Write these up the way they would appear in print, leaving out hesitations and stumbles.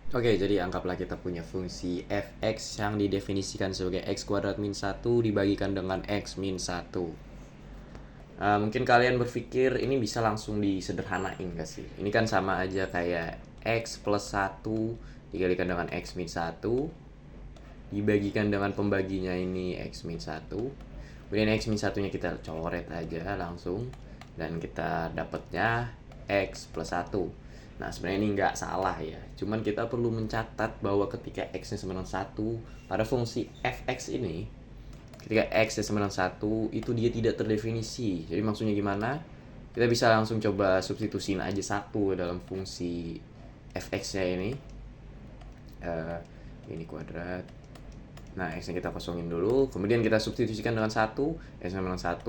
Oke, jadi anggaplah kita punya fungsi fx yang didefinisikan sebagai x kuadrat min 1 dibagikan dengan x min 1. Mungkin kalian berpikir ini bisa langsung disederhanain gak sih? Ini kan sama aja kayak x plus 1 dikalikan dengan x min 1 dibagikan dengan pembaginya ini x min 1. Kemudian x min 1-nya kita coret aja langsung dan kita dapatnya x plus 1. Nah, sebenarnya ini nggak salah ya. Cuman kita perlu mencatat bahwa ketika x-nya sama dengan 1 pada fungsi fx ini, ketika x-nya sama dengan 1 itu dia tidak terdefinisi. Jadi maksudnya gimana? Kita bisa langsung coba substitusiin aja 1 dalam fungsi fx-nya ini. Ini kuadrat. Nah, x-nya kita kosongin dulu, kemudian kita substitusikan dengan 1, x sama dengan 1,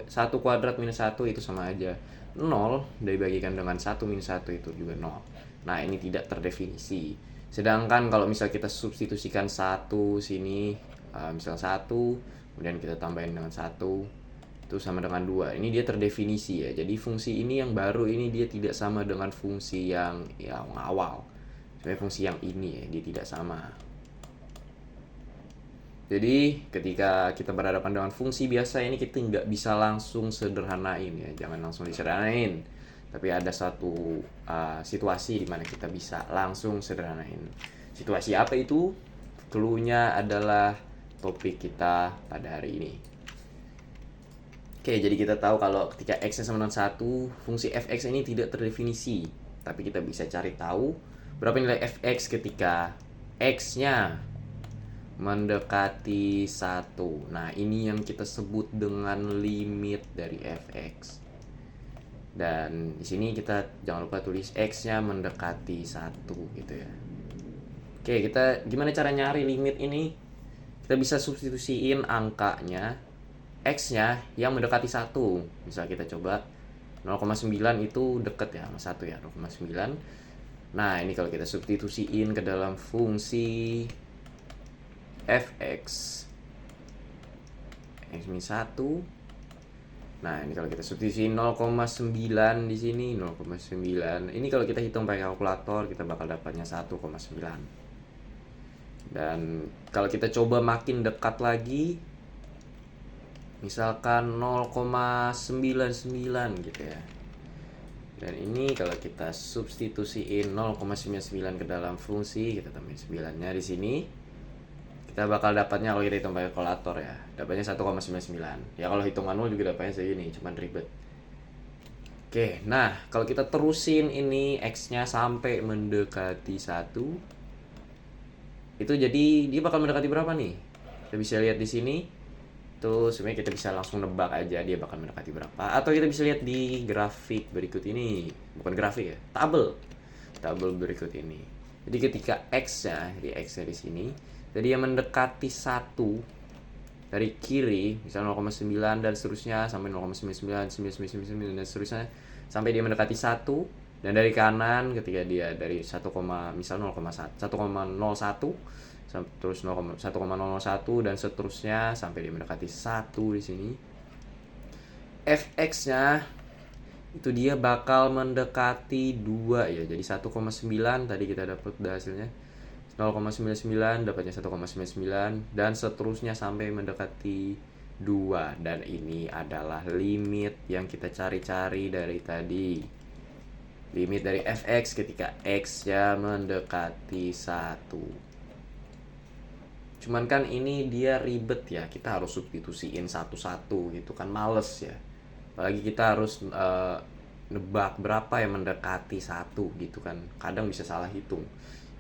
1 kuadrat minus 1 itu sama aja 0, dibagikan dengan 1 minus 1 itu juga 0. Nah, ini tidak terdefinisi. Sedangkan kalau misal kita substitusikan 1 sini, misal 1, kemudian kita tambahin dengan 1, itu sama dengan 2. Ini dia terdefinisi ya. Jadi fungsi ini yang baru ini dia tidak sama dengan fungsi yang awal. Sebenarnya fungsi yang ini ya, dia tidak sama. Jadi ketika kita berhadapan dengan fungsi biasa ini kita nggak bisa langsung sederhanain ya, jangan langsung disederhanain. Tapi ada satu situasi di mana kita bisa langsung sederhanain. Situasi apa itu? Clue-nya adalah topik kita pada hari ini. Oke, jadi kita tahu kalau ketika x sama dengan 1, fungsi fx ini tidak terdefinisi. Tapi kita bisa cari tahu berapa nilai fx ketika x-nya mendekati 1. Nah, ini yang kita sebut dengan limit dari fx. Dan di sini kita jangan lupa tulis x-nya mendekati 1 gitu ya. Oke, kita gimana cara nyari limit ini? Kita bisa substitusiin angkanya x-nya yang mendekati 1. Misal kita coba 0,9 itu deket ya sama 1 ya, 0,9. Nah, ini kalau kita substitusiin ke dalam fungsi fx x min 1. Nah, ini kalau kita substitusi 0,9 di sini 0,9. Ini kalau kita hitung pakai kalkulator kita bakal dapatnya 1,9. Dan kalau kita coba makin dekat lagi misalkan 0,99 gitu ya. Dan ini kalau kita substitusiin 0,99 ke dalam fungsi, kita tambahin 9-nya di sini. Kita bakal dapatnya kalau kita hitung pakai kalkulator ya, dapatnya 1,99. Ya kalau hitung manual juga dapatnya segini, cuman ribet. Oke, nah kalau kita terusin ini x-nya sampai mendekati 1, itu jadi dia bakal mendekati berapa nih? Kita bisa lihat di sini. Tuh sebenarnya kita bisa langsung nebak aja dia bakal mendekati berapa. Atau kita bisa lihat di grafik berikut ini. Bukan grafik ya, tabel berikut ini. Jadi ketika x-nya, di x-nya di sini, jadi yang mendekati 1 dari kiri, misalnya 0,9 dan seterusnya sampai 0,99, 999 dan seterusnya sampai dia mendekati 1. Dan dari kanan ketika dia dari 1, misal 0,1, 1,01 terus 1,001 dan seterusnya sampai dia mendekati 1 di sini. Fx-nya itu dia bakal mendekati 2 ya. Jadi 1,9 tadi kita dapat hasilnya 0,99 dapatnya 1,99 dan seterusnya sampai mendekati 2. Dan ini adalah limit yang kita cari-cari dari tadi. Limit dari fx ketika x-nya mendekati 1. Cuman kan ini dia ribet ya, kita harus substitusiin satu-satu gitu kan, males ya. Apalagi kita harus nebak berapa yang mendekati 1 gitu kan, kadang bisa salah hitung.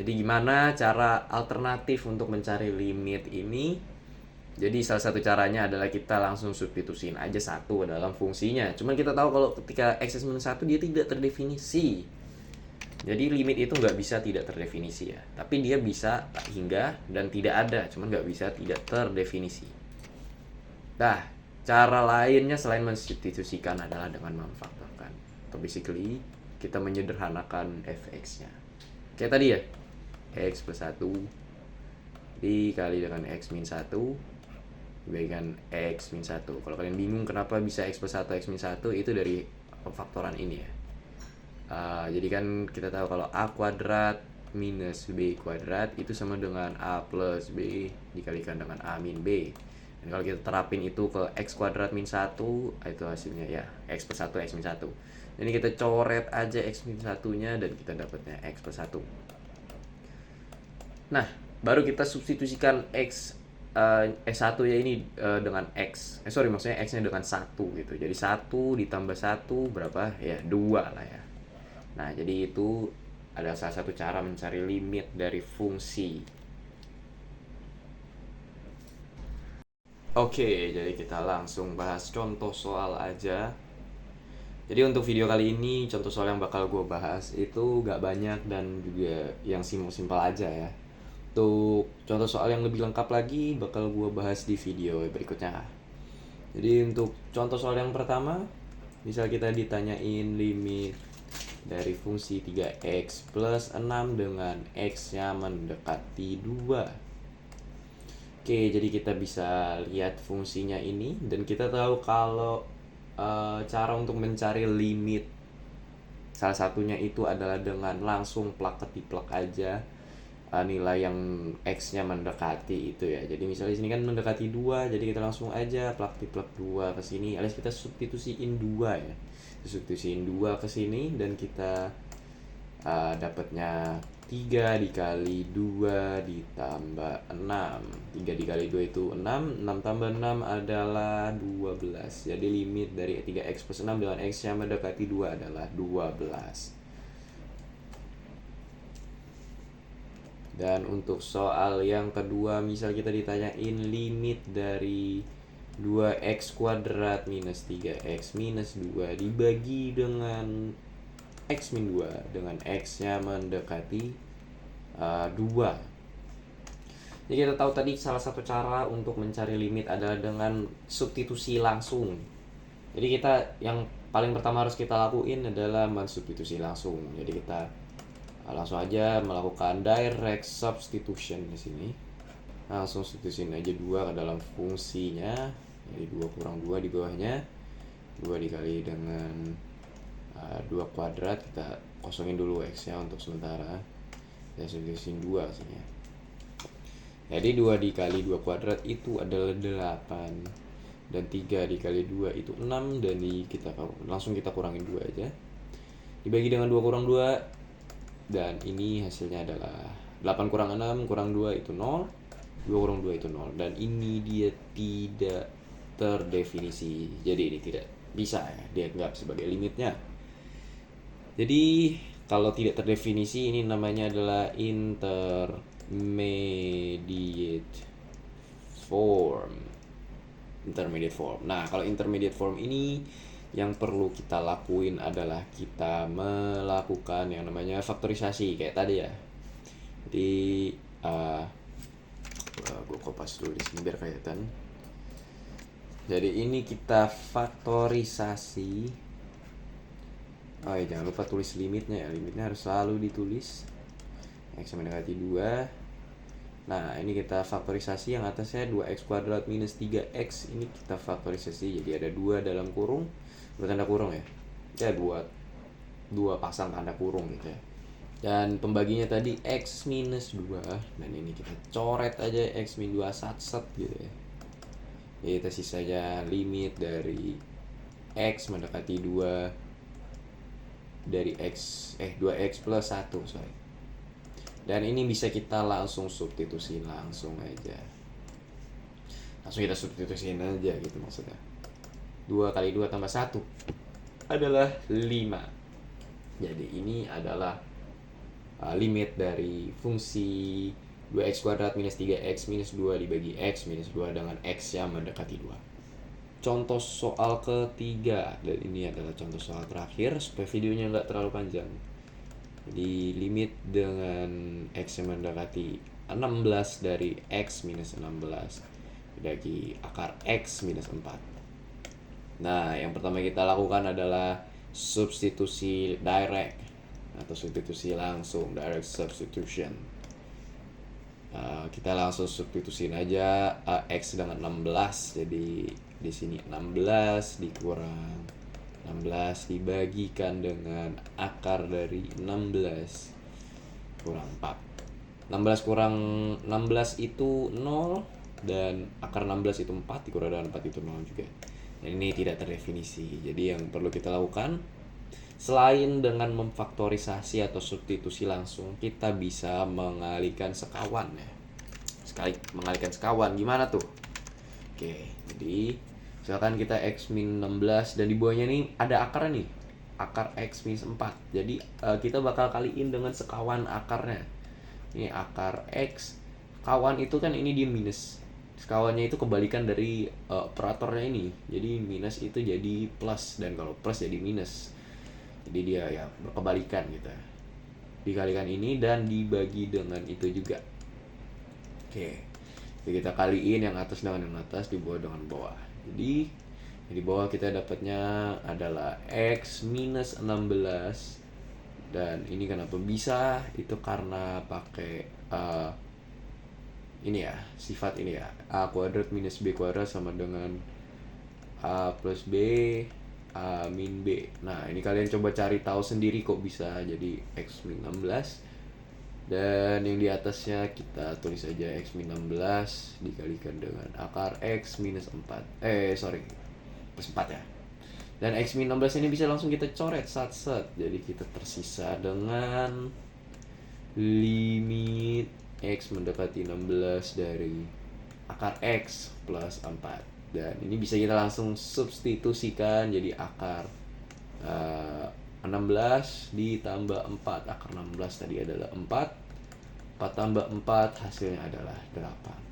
Jadi gimana cara alternatif untuk mencari limit ini? Jadi salah satu caranya adalah kita langsung substitusiin aja 1 dalam fungsinya. Cuman kita tahu kalau ketika x minus 1 dia tidak terdefinisi. Jadi limit itu nggak bisa tidak terdefinisi ya. Tapi dia bisa hingga dan tidak ada, cuman nggak bisa tidak terdefinisi. Nah, cara lainnya selain mensubstitusikan adalah dengan memfaktorkan. Atau basically, kita menyederhanakan fx-nya. Kayak tadi ya, x plus 1 dikali dengan x min 1 diberikan x min 1. Kalau kalian bingung kenapa bisa x plus 1, x min 1, itu dari pemfaktoran ini ya. Jadi kan kita tahu kalau a kuadrat minus B kuadrat itu sama dengan A plus B dikalikan dengan A min B. Dan kalau kita terapin itu ke X kuadrat min 1, itu hasilnya ya X plus 1 X min 1. Ini kita coret aja X min 1-nya dan kita dapatnya X plus 1. Nah, baru kita substitusikan X1 ya ini dengan X. Maksudnya X-nya dengan 1 gitu. Jadi 1 ditambah 1 berapa? Ya, 2 lah ya. Nah, jadi itu adalah salah satu cara mencari limit dari fungsi. Oke, jadi kita langsung bahas contoh soal aja. Jadi untuk video kali ini, contoh soal yang bakal gue bahas itu gak banyak dan juga yang simpel-simpel aja ya. Untuk contoh soal yang lebih lengkap lagi bakal gue bahas di video berikutnya. Jadi untuk contoh soal yang pertama, misal kita ditanyain limit dari fungsi 3x plus 6 dengan x-nya mendekati 2. Oke, jadi kita bisa lihat fungsinya ini dan kita tahu kalau cara untuk mencari limit salah satunya itu adalah dengan langsung plug ketiplek aja nilai yang x-nya mendekati itu ya. Jadi misalnya di sini kan mendekati 2, jadi kita langsung aja plug tiplek 2 ke sini. Alias kita substitusiin 2 ya. Substitusiin 2 ke sini dan kita dapatnya 3 dikali 2 ditambah 6. 3 dikali 2 itu 6, 6 tambah 6 adalah 12. Jadi limit dari 3x plus 6 dengan x yang mendekati 2 adalah 12. Dan untuk soal yang kedua, misal kita ditanyain limit dari 2x kuadrat minus 3x minus 2 dibagi dengan x min 2 dengan x-nya mendekati 2. Jadi kita tahu tadi salah satu cara untuk mencari limit adalah dengan substitusi langsung. Jadi kita yang paling pertama harus kita lakuin adalah mensubstitusi langsung. Jadi kita langsung aja melakukan direct substitution di sini. Langsung substitusin aja 2 ke dalam fungsinya. Jadi 2 kurang 2 di bawahnya. 2 dikali dengan 2 kuadrat, kita kosongin dulu x-nya untuk sementara. Kita substitusin 2 sini ya. Jadi 2 dikali 2 kuadrat itu adalah 8. Dan 3 dikali 2 itu 6. Dan langsung kita kurangin 2 aja. Dibagi dengan 2 kurang 2. Dan ini hasilnya adalah 8 kurang 6 kurang 2 itu 0. 2 kurang 2 itu 0. Dan ini dia tidak terdefinisi. Jadi ini tidak bisa ya dianggap sebagai limitnya. Jadi kalau tidak terdefinisi ini namanya adalah intermediate form. Nah, kalau intermediate form ini yang perlu kita lakuin adalah kita melakukan yang namanya faktorisasi kayak tadi ya. Jadi gue kopas dulu di sini biar kelihatan. Jadi ini kita faktorisasi. Oh ya, jangan lupa tulis limitnya ya. Limitnya harus selalu ditulis. X mendekati 2. Nah, ini kita faktorisasi yang atasnya 2x kuadrat minus 3x. Ini kita faktorisasi jadi ada 2 dalam kurung, bertanda kurung ya. Ya, dua pasang tanda kurung gitu ya. Dan pembaginya tadi x minus 2. Dan ini kita coret aja x min 2 sat-set gitu ya. Jadi kita sisa aja limit dari x mendekati 2 dari 2x plus 1 sorry. Dan ini bisa kita langsung substitusi langsung aja. Langsung kita substitusiin aja gitu maksudnya. 2 kali 2 tambah 1 adalah 5. Jadi ini adalah limit dari fungsi 2x kuadrat minus 3x minus 2 dibagi x minus 2 dengan x yang mendekati 2. Contoh soal ketiga, dan ini adalah contoh soal terakhir supaya videonya nggak terlalu panjang. Jadi limit dengan x yang mendekati 16 dari x minus 16 dibagi akar x minus 4. Nah, yang pertama kita lakukan adalah substitusi direct atau substitusi langsung, direct substitution. Kita langsung substitusin aja x dengan 16. Jadi di sini 16 dikurang 16 dibagikan dengan akar dari 16. kurang 4. 16 kurang 16 itu 0, dan akar 16 itu 4, dikurang dengan 4 itu 0 juga. Dan ini tidak terdefinisi. Jadi yang perlu kita lakukan, selain dengan memfaktorisasi atau substitusi langsung, kita bisa mengalihkan sekawan ya. Sekali mengalihkan sekawan gimana tuh? Oke, jadi misalkan kita x min 16 dan di bawahnya nih ada akarnya nih, akar x minus 4. Jadi kita bakal kaliin dengan sekawan akarnya. Ini akar x, kawan itu kan ini dia minus. Sekawannya itu kebalikan dari operatornya ini. Jadi minus itu jadi plus, dan kalau plus jadi minus. Jadi dia ya kebalikan gitu. Dikalikan ini dan dibagi dengan itu juga. Oke. Jadi kita kaliin yang atas dengan yang atas, di bawah dengan bawah. Jadi di bawah kita dapatnya adalah x minus 16. Dan ini kenapa bisa? Itu karena pakai ini ya, sifat ini ya, a kuadrat minus b kuadrat sama dengan a plus b a min b. Nah ini kalian coba cari tahu sendiri kok bisa jadi x min 16. Dan yang di atasnya kita tulis aja x min 16 dikalikan dengan akar x minus 4 plus 4 ya. Dan x min 16 ini bisa langsung kita coret sat-sat. Jadi kita tersisa dengan limit x mendekati 16 dari akar x plus 4. Dan ini bisa kita langsung substitusikan jadi akar 16 ditambah 4. Akar 16 tadi adalah 4. 4 tambah 4 hasilnya adalah 8.